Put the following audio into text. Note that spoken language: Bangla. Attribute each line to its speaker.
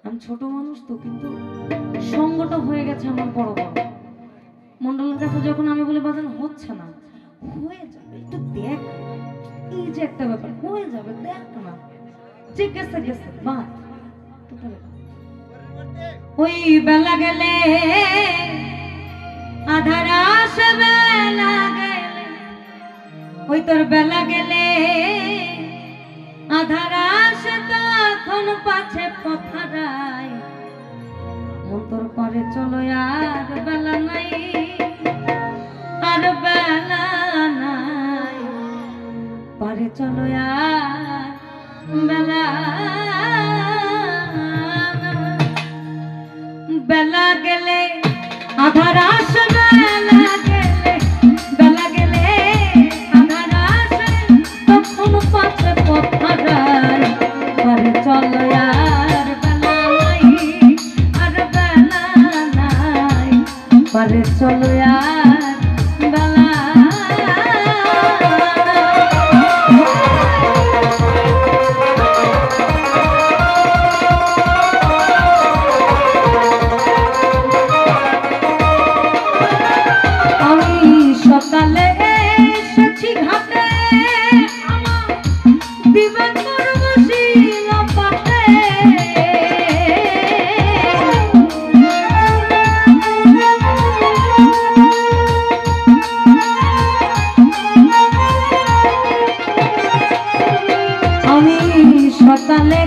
Speaker 1: আমি ছোট মানুষ তো, কিন্তু সঙ্গটা হয়ে গেছে আমার বড় বড়। মন্ডলের কাছে যখন আমি বলি বাজান হচ্ছে না, হয়ে যাবে, একটু দেখ, এই যে একটা ব্যাপার, হয়ে যাবে, দেখ না, যে গেছে গেছে, বাদ। ওই বেলা গেলে আধার আসে, বেলা গেলে, ওই তোর বেলা গেলে আধার আসে, তখন পাছে পথারায় মন তোর পারে চলো, আর বেলা নাই, আর বেলা নাই, পারে চলো আর বেলা। বেলা গেলে আধার আসে, বেলা গেলে, বেলা গেলে আধার আসে, তখন পাছে পথারায় পারে চলো আর বেলা নাই, আর বেলা নাই, পারে চলো আর বেলা। সকালে এসেছি ঘাটে, আমার বিবেক বসিল পাতে, আমি সকালে